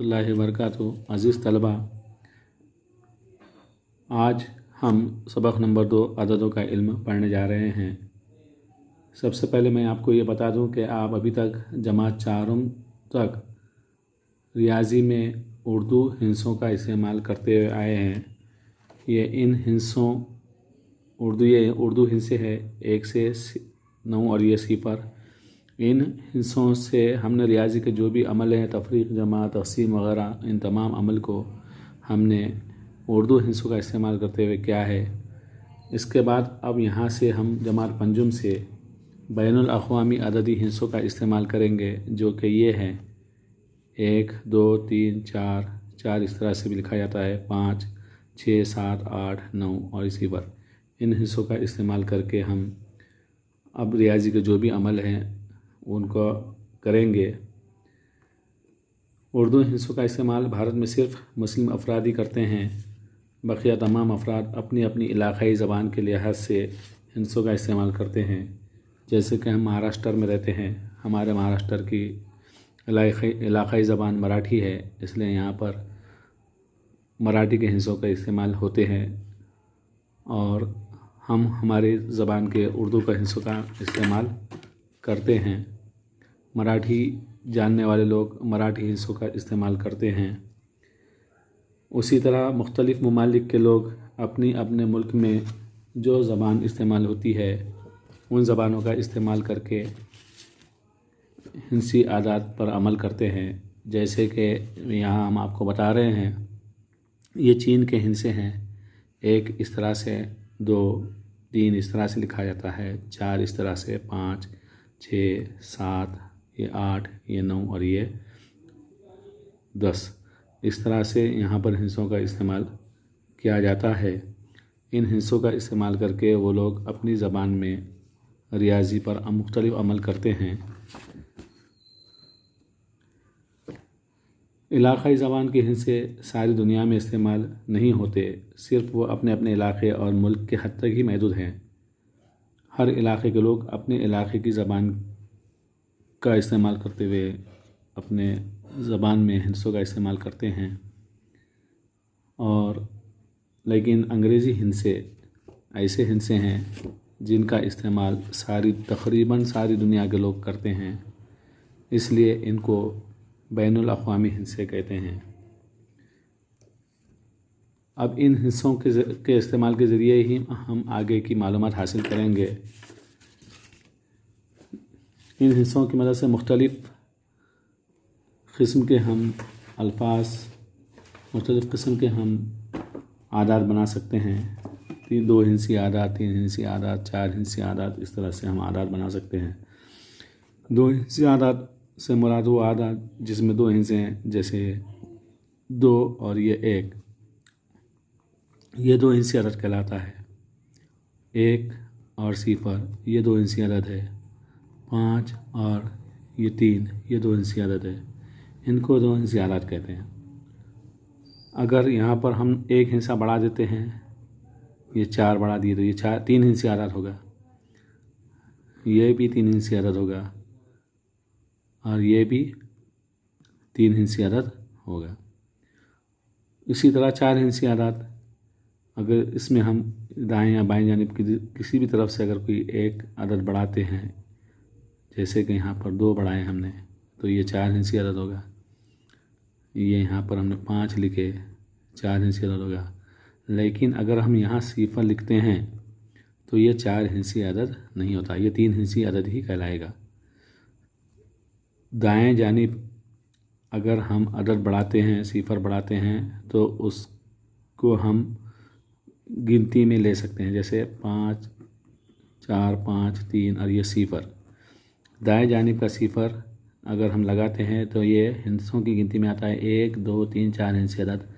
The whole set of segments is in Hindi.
रहमतुल्लाहि व बरकातुहू। अज़ीज़ तलबा, आज हम सबक नंबर 2 अददों का इल्म पढ़ने जा रहे हैं। सबसे पहले मैं आपको ये बता दूं कि आप अभी तक जमात 4 तक रियाजी में उर्दू हिंसों का इस्तेमाल करते हुए आए हैं। ये उर्दू हिंसे है 1 से 9 और ये सिफ़र। इन हिस्सों से हमने रियाजी के जो भी अमल हैं, तफरीक, जमा, तक़सीम वग़ैरह, इन तमाम अमल को हमने उर्दू हिस्सों का इस्तेमाल करते हुए किया है। इसके बाद अब यहाँ से हम जमात पंजुम से बैनुल अक़वामी अददी हिस्सों का इस्तेमाल करेंगे, जो कि ये हैं 1, 2, 3, 4 इस तरह से भी लिखा जाता है, 5, 6, 7, 8, 9 और इसी पर। इन हिस्सों का इस्तेमाल करके हम अब रियाजी के जो भी अमल हैं उनको करेंगे। उर्दू हिस्सों का इस्तेमाल भारत में सिर्फ़ मुस्लिम अफराद ही करते हैं। बकिया तमाम अफराद अपनी अपनी इलाक़ाई ज़बान के लिहाज से हिंसों का इस्तेमाल करते हैं। जैसे कि हम महाराष्ट्र में रहते हैं, हमारे महाराष्ट्र की इलाक़ाई ज़बान मराठी है, इसलिए यहाँ पर मराठी के हिंसों का इस्तेमाल होते हैं और हम हमारी ज़बान के उर्दू का हिंसों का इस्तेमाल करते हैं। मराठी जानने वाले लोग मराठी हिंसों का इस्तेमाल करते हैं। उसी तरह मुख्तलिफ़ ममालिक के लोग अपनी अपने मुल्क में जो ज़बान इस्तेमाल होती है उन ज़बानों का इस्तेमाल करके हिंसी आदात पर अमल करते हैं। जैसे कि यहाँ हम आपको बता रहे हैं, ये चीन के हिंसे हैं। 1 इस तरह से, 2, 3 इस तरह से लिखा जाता है, 4 इस तरह से, 5, 6, 7, ये 8, ये 9 और ये 10 इस तरह से यहाँ पर हिंसों का इस्तेमाल किया जाता है। इन हिंसों का इस्तेमाल करके वो लोग अपनी ज़बान में रियाजी पर मुख्तलिफ़ अमल करते हैं। इलाक़ाई ज़बान के हिंसे सारी दुनिया में इस्तेमाल नहीं होते, सिर्फ़ वो अपने अपने इलाक़े और मुल्क के हद तक ही महदूद हैं। हर इलाक़े के लोग अपने इलाक़े की ज़बान का इस्तेमाल करते हुए अपने ज़बान में हिंसों का इस्तेमाल करते हैं। और लेकिन अंग्रेज़ी हिंसे ऐसे हिंसे हैं जिनका इस्तेमाल तकरीबन सारी दुनिया के लोग करते हैं, इसलिए इनको बैनुल अक़वामी हिंसे कहते हैं। अब इन हिस्सों के इस्तेमाल के ज़रिए ही हम आगे की मालूमात हासिल करेंगे। इन हिस्सों की मदद से मुख्तलिफ़ किस्म के हम अल्फाज, मुख्तलिफ़ किस्म के हम आदात बना सकते हैं। 2 हिंसी आदात, 3 हिंसी आदात, 4 हिंसी आदात, इस तरह से हम आदात बना सकते हैं। 2 हिंसी आदात से मुराद वो आदात जिसमें 2 हिंसे हैं, जैसे 2 और ये 1, ये 2 हिंसी आदात कहलाता है। 1 और सिफ़र, ये 2 हिंसी आदात है। 5 और ये 3, ये 2 हिंसी आदात है। इनको 2 हिंसी आदात कहते हैं। अगर यहाँ पर हम 1 हिस्सा बढ़ा देते हैं, ये 4 बढ़ा दिए तो ये 3 हिंसी आदात होगा। ये भी 3 हिंसी आदात होगा और ये भी 3 हिंसी आदात होगा। इसी तरह 4 हिंसी आदात, अगर इसमें हम दाएं या बाएं जानिब की किसी भी तरफ से अगर कोई एक आदत बढ़ाते हैं, जैसे कि यहाँ पर 2 बढ़ाए हमने, तो ये 4 हिंसी आदत होगा। ये यहाँ पर हमने 5 लिखे, 4 हिंसी आदत होगा। लेकिन अगर हम यहाँ सिफ़र लिखते हैं तो ये 4 हिंसी आदत नहीं होता, ये 3 हिंसी आदत ही कहलाएगा। दाएं जानिब अगर हम अदद बढ़ाते हैं, सिफ़र बढ़ाते हैं, तो उसको हम गिनती में ले सकते हैं, जैसे 5, 4, 5, 3 और ये सिफ़र। दाएं जानिब का सिफ़र अगर हम लगाते हैं तो ये हिंसों की गिनती में आता है, 1, 2, 3, 4 हिंसी आदत।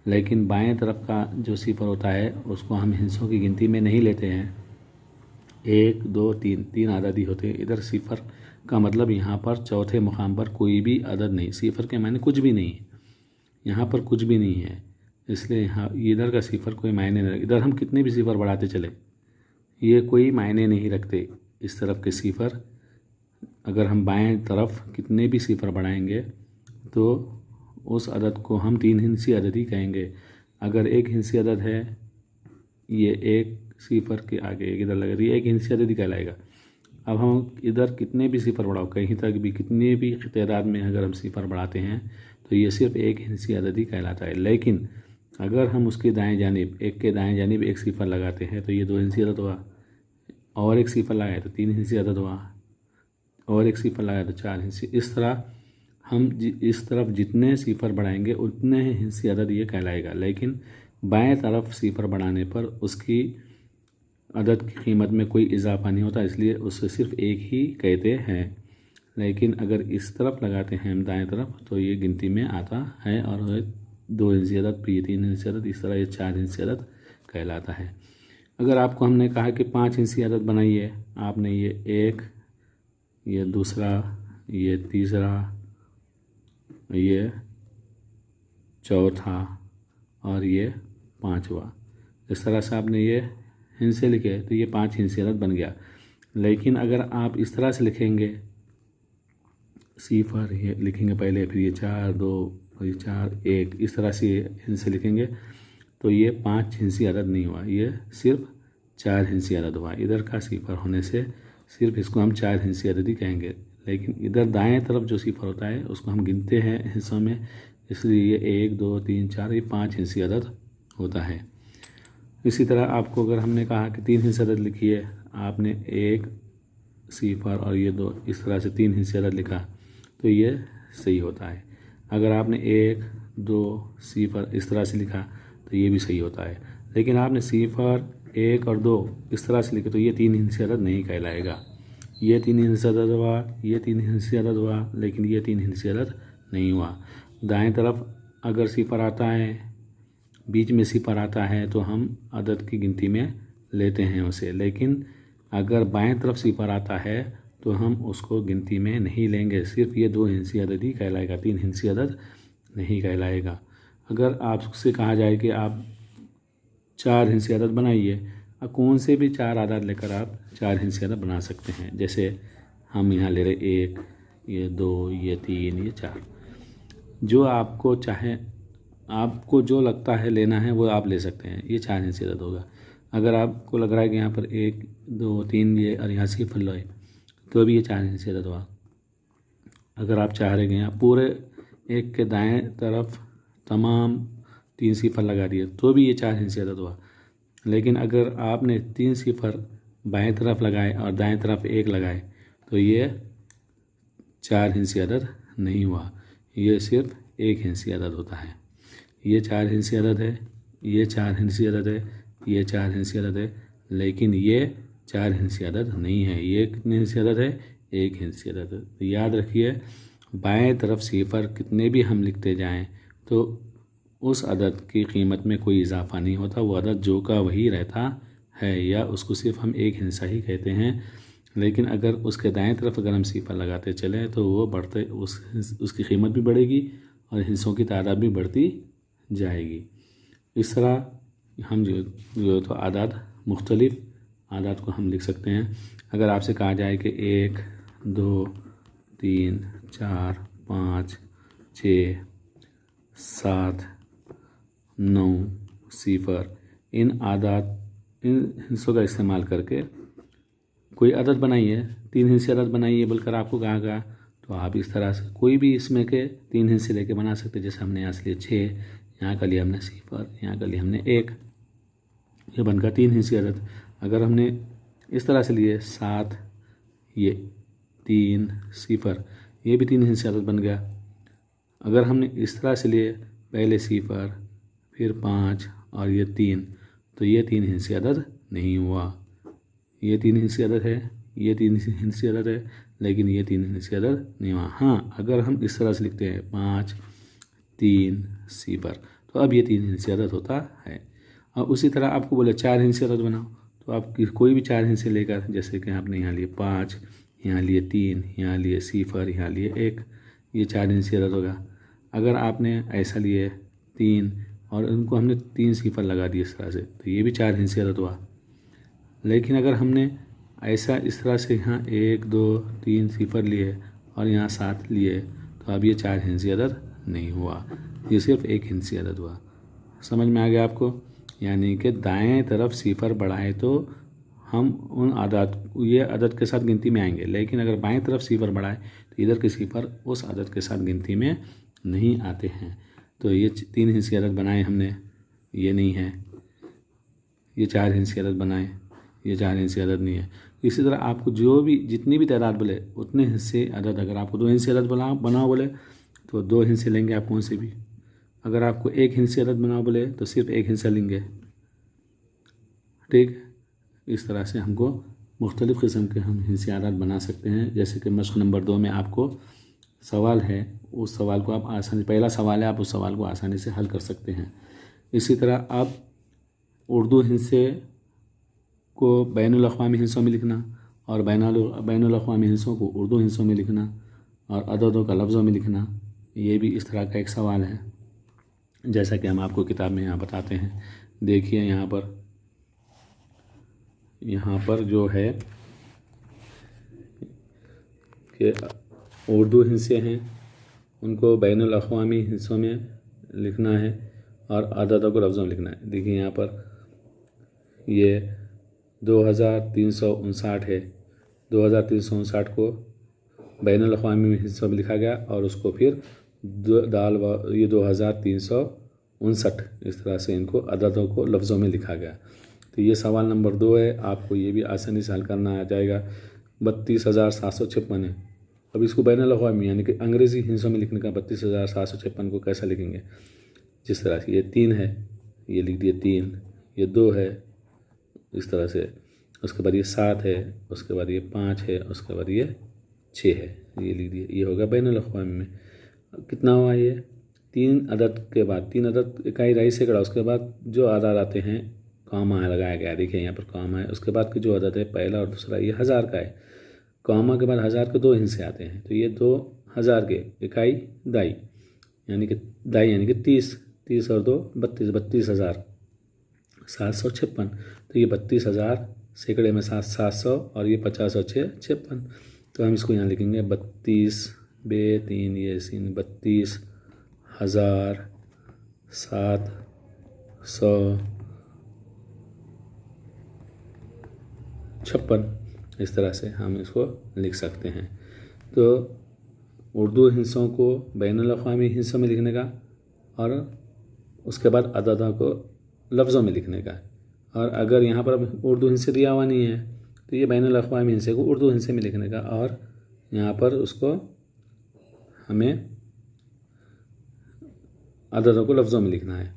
लेकिन बाएं तरफ का जो सिफ़र होता है उसको हम हिंसों की गिनती में नहीं लेते हैं। 1, 2, 3 आदद ही होते हैं। इधर सिफ़र का मतलब यहाँ पर चौथे मुकाम पर कोई भी अदद नहीं, सिफ़र के मायने कुछ भी नहीं है, यहाँ पर कुछ भी नहीं है, इसलिए यहाँ इधर का सिफ़र कोई मायने नहीं रखते। इधर हम कितने भी सिफ़र बढ़ाते चले, ये कोई मायने नहीं रखते। इस तरफ के सिफ़र अगर हम बाएं तरफ कितने भी सिफ़र बढ़ाएंगे तो उस अदद को हम 3 हिंसी अदद ही कहेंगे। अगर 1 हिंसी अदद है, ये एक सिफर के आगे एक इधर लगा, ये 1 हिंसी अदद ही कहलाएगा। अब हम इधर कितने भी सिफर बढ़ाओ, कहीं तक भी कितने भी तादाद में अगर हम सिफर बढ़ाते हैं तो ये सिर्फ 1 हिंसी अदद ही कहलाता है। लेकिन अगर हम उसके दाएं जानिब, एक के दाएं जानिब एक सिफर लगाते हैं तो ये 2 हिंसी अदद हुआ, और एक सिफर लगाए तो 3 हिंसी अदद हुआ, और एक सिफर लगाए तो 4 हिंसी। इस तरह हम इस तरफ जितने सिफर बढ़ाएंगे उतने हिंसी अदद ये कहलाएगा। लेकिन बाएं तरफ सिफर बढ़ाने पर उसकी अदद की कीमत में कोई इजाफा नहीं होता, इसलिए उससे सिर्फ 1 ही कहते हैं। लेकिन अगर इस तरफ लगाते हैं हम दाएं तरफ तो ये गिनती में आता है, और 2 हिंसी अदद, फिर 3 हिंसी अदद, इस तरह ये 4 हिंसी अदद कहलाता है। अगर आपको हमने कहा कि 5 हिंसी अदद बनाइए, आपने ये 1, ये दूसरा, ये तीसरा, ये चौथा और ये 5वां, इस तरह से आपने ये हिंसे लिखे तो ये 5 हिंसी अदद बन गया। लेकिन अगर आप इस तरह से लिखेंगे, सिफर ये लिखेंगे पहले, फिर ये 4, 2, फिर 4, 1, इस तरह से हिंसे लिखेंगे तो ये 5 हिंसी अदद नहीं हुआ, ये सिर्फ 4 हिंसी अदद हुआ। इधर का सिफर होने से सिर्फ इसको हम 4 हिंसी अदद ही कहेंगे। लेकिन इधर दाएं तरफ जो सिफर होता है उसको हम गिनते हैं हिस्सों में, इसलिए ये 1, 2, 3, 4, ये 5 हिंसी अदद होता है। इसी तरह आपको अगर हमने कहा कि 3 हिंसी अदद लिखिए, आपने 1 सिफर और ये 2, इस तरह से 3 हिंसी अदद लिखा तो ये सही होता है। अगर आपने 1, 2 सिफर इस तरह से लिखा तो ये भी सही होता है। लेकिन आपने सिफर 1 और 2 इस तरह से लिखे तो ये 3 हिंसी अदद नहीं कहलाएगा। ये 3 हिंसी अदद हुआ, ये 3 हिंसी अदद हुआ, लेकिन ये 3 हिंसी अदद नहीं हुआ। दाएं तरफ अगर सिफर आता है, बीच में सिफर आता है तो हम अदद की गिनती में लेते हैं उसे। लेकिन अगर बाएं तरफ सिफर आता है तो हम उसको गिनती में नहीं लेंगे, सिर्फ ये 2 हिंसी अदद ही कहलाएगा, 3 हिंसी अदद नहीं कहलाएगा। अगर आपसे कहा जाए कि आप 4 हिंसी अदद बनाइए, कौन से भी 4 आदाद लेकर आप 4 हिंसी अदद बना सकते हैं। जैसे हम यहाँ ले रहे 1, ये 2, ये 3, ये 4, जो आपको चाहे, आपको जो लगता है लेना है वो आप ले सकते हैं, ये 4 हिंसी अदद होगा। अगर आपको लग रहा है कि यहाँ पर 1, 2, 3 ये और यहाँ सिफर लो तो भी ये 4 हिंसी अदद हुआ। अगर आप चाह रहे हैं यहाँ पूरे 1 के दाएं तरफ तमाम 3 सिफर लगा दिए तो भी ये 4 हिंसी अदद हुआ। लेकिन अगर आपने 3 सिफर बाएं तरफ लगाए और दाएं तरफ 1 लगाए तो ये 4 हिंसी अदद नहीं हुआ, ये सिर्फ 1 हिंसी अदद होता है। ये 4 हिंसी अदद है, ये 4 हिंसी अदद है, ये 4 हिंसी अदद है, लेकिन ये 4 हिंसी अदद नहीं है। ये कितनी हिंसी अदद है? 1 हिंसी अदद है। तो याद रखिए, बाएं तरफ सिफर कितने भी हम लिखते जाएं तो उस अदद की कीमत में कोई इजाफा नहीं होता, वो अदद जो का वही रहता है, या उसको सिर्फ हम 1 हिंसा ही कहते हैं। लेकिन अगर उसके दाएं तरफ अगर हम सिफर लगाते चलें तो वो बढ़ते उसकी कीमत भी बढ़ेगी और हिस्सों की तादाद भी बढ़ती जाएगी। इस तरह हम जो तो आदाद, मुख्तलिफ आदाद को हम लिख सकते हैं। अगर आपसे कहा जाए कि 1, 2, 3, 4, 5, 6, 7, 9 सिफर, इन हिस्सों का इस्तेमाल करके कोई अदद बनाइए, 3 हिस्से अदद बनाइए बोलकर आपको कहा गया, तो आप इस तरह से कोई भी इसमें के 3 हिस्से लेके बना सकते। जैसे हमने यहाँ से लिए 6, यहाँ का लिया हमने सिफर, यहाँ का लिया हमने 1, ये बनकर 3 हिस्से अदद। अगर हमने इस तरह से लिए 7, ये 3 सिफर, ये भी 3 हिस्से अदद बन गया। अगर हमने इस तरह से लिए पहले सिफर फिर 5 और ये 3, तो ये 3 हिस्से अदद नहीं हुआ। ये 3 हिस्से अदद है, ये 3 हिस्से अदद है, लेकिन ये 3 हिस्से अदद नहीं हुआ। हाँ, अगर हम इस तरह से लिखते हैं 5, 3 सिफर, तो अब ये 3 हिस्से अदद होता है। और उसी तरह आपको बोले 4 हिस्से अदद बनाओ, तो आप कोई भी 4 हिस्से लेकर, जैसे कि आपने यहाँ लिए 5, यहाँ लिए 3, यहाँ लिए सिफर, यहाँ लिए 1, ये 4 हिस्से अदद होगा। अगर आपने ऐसा लिए 3 और उनको हमने 3 सिफर लगा दिए इस तरह से, तो ये भी 4 हिस्से अदद हुआ। लेकिन अगर हमने ऐसा इस तरह से यहाँ 1, 2, 3 सिफर लिए और यहाँ 7 लिए, तो अब ये 4 हिस्से अदद नहीं हुआ, ये सिर्फ एक हिंसी अदद हुआ। समझ में आ गया आपको? यानी कि दाएं तरफ सिफर बढ़ाए तो हम उन अदद ये अदद के साथ गिनती में आएंगे, लेकिन अगर बाएं तरफ सिफर बढ़ाए तो इधर के सिफर उस अदद के साथ गिनती में नहीं आते हैं। तो ये 3 हिंसी अदद बनाए हमने, ये नहीं है। ये 4 हिंसी अदद बनाए, ये 4 हिंसी अदद नहीं है। इसी तरह आपको जो भी जितनी भी तादाद बोले उतने हिस्से अदद, अगर आपको 2 हिंसी अदद बनाओ बोले तो 2 हिंसे लेंगे आप कौन से भी। अगर आपको 1 हिंसी अदद बनाओ बोले तो सिर्फ 1 हिस्सा लेंगे। ठीक, इस तरह से हमको मुख्तलिफ़ किस्म के हम हिंसी अदद बना सकते हैं। जैसे कि मश्क नंबर 2 में आपको सवाल है, उस सवाल को आप आसानी, पहला सवाल है, आप उस सवाल को आसानी से हल कर सकते हैं। इसी तरह आप उर्दू हिंसे को बैनुल अक़वामी हिंसों में लिखना और बैनुल अक़वामी हिंसों को उर्दू हिंसों में लिखना और अददों का लफ्ज़ों में लिखना, ये भी इस तरह का एक सवाल है, जैसा कि हम आपको किताब में यहाँ बताते हैं। देखिए यहाँ पर जो है कि उर्दू हिंसे हैं उनको बैनुल अक़वामी हिंसों में लिखना है और अददों को लफ्ज़ों में लिखना है। देखिए यहाँ पर ये 2359 है, 2359 को बैनुल अक़वामी हिस्सों में लिखा गया और उसको फिर ये 2359 इस तरह से इनको अददों को लफ्ज़ों में लिखा गया। तो ये सवाल नंबर 2 है, आपको ये भी आसानी से हल करना आ जाएगा। 32,756 है। अब इसको बैनुल अक़वामी यानी कि अंग्रेज़ी हिंसों में लिखने का 32,756 को कैसा लिखेंगे? जिस तरह से ये 3 है, ये लिख दिए 3, ये 2 है इस तरह से, उसके बाद ये 7 है, उसके बाद ये 5 है, उसके बाद ये 6 है, ये लिख दिए। ये होगा बैनुल अक़वामी में। कितना हुआ ये? 3 अदद के बाद 3 अदद इकाई रही सैकड़ा, उसके बाद जो अदद आते हैं कॉमा लगाया गया, देखिए यहाँ पर कॉमा है, उसके बाद की जो अदद है पहला और दूसरा ये 1000 का है। कॉमा के बाद 1000 के 2 हिस्से आते हैं, तो ये 2000 के इकाई दाई यानी कि 30 और 2 32, 32,756। तो ये 32,000 सैकड़े में 700 और ये 50 और 6 56। तो हम इसको यहाँ लिखेंगे 32 बे 3 ये सीन 32,756 इस तरह से हम इसको लिख सकते हैं। तो उर्दू हिंसों को बैनुल अक़वामी हिंसों में लिखने का और उसके बाद अददों को लफ्ज़ों में लिखने का। और अगर यहाँ पर अब उर्दू हिंसे दिया हुआ नहीं है तो ये बैनुल अक़वामी हिंसे को उर्दू हिंसे में लिखने का और यहाँ पर उसको हमें अददों को लफ्ज़ों में लिखना है।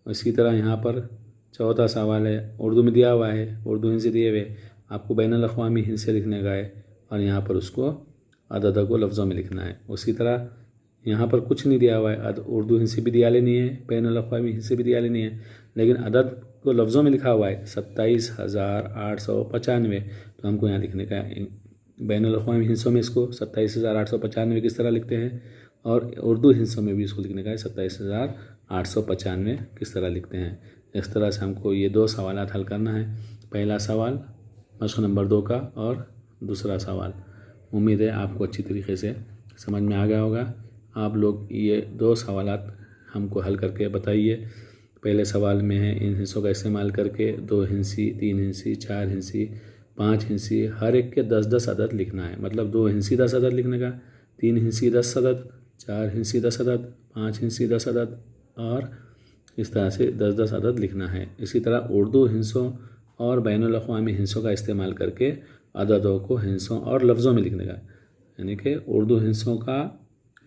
इसी तरह यहाँ पर चौथा सवाल है, उर्दू में दिया हुआ है, उर्दू हिंसे दिए हुए, आपको बैनुल अक़वामी हिंसे लिखने का है और यहाँ पर उसको अददों को लफ्ज़ों में लिखना है। उसी तरह यहाँ पर कुछ नहीं दिया हुआ है, उर्दू हिंसे भी दिया लेनी है, बैनुल अक़वामी हिंसे भी दिया लेनी है, लेकिन अदद को लफ्ज़ों में लिखा हुआ है 27,895। तो हमको यहाँ लिखने का बैनुल अक़वामी हिंसों में इसको 27,895 किस तरह लिखते हैं और उर्दू हिंसों में भी इसको लिखने का है 27,895 किस तरह लिखते हैं। इस तरह से हमको ये 2 सवाल हल करना है, पहला सवाल मश्क नंबर 2 का और दूसरा सवाल। उम्मीद है आपको अच्छी तरीके से समझ में आ गया होगा। आप लोग ये 2 सवाल हमको हल करके बताइए। पहले सवाल में है इन हिस्सों का इस्तेमाल करके 2 हिंसी, 3 हिंसी, 4 हिंसी, 5 हिंसी, हर एक के 10-10 अदद लिखना है। मतलब 2 हिंसी 10 अदद लिखने का, 3 हिंसी 10 अदद, 4 हिंसी 10 अदद, 5 हिंसी 10 अदद और इस तरह से 10-10 अदद लिखना है। इसी तरह उर्दू हिंसों और बैनुल अक़वामी हिंसों का इस्तेमाल करके अददों को हिंसों और लफ्ज़ों में लिखने का, यानी कि उर्दू हिंसों का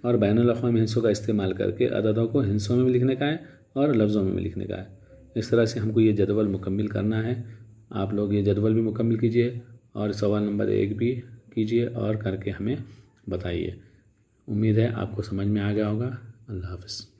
और बैनुल अक़वामी हिंसों का इस्तेमाल करके अददों को हिंसों में भी लिखने का है और लफ्ज़ों में भी लिखने का है। इस तरह से हमको ये जदवल मुकम्मिल करना है। आप लोग ये जदवल भी मुकम्मिल कीजिए और सवाल नंबर 1 भी कीजिए और करके हमें बताइए। उम्मीद है आपको समझ में आ गया होगा। अल्लाह हाफ़िज़।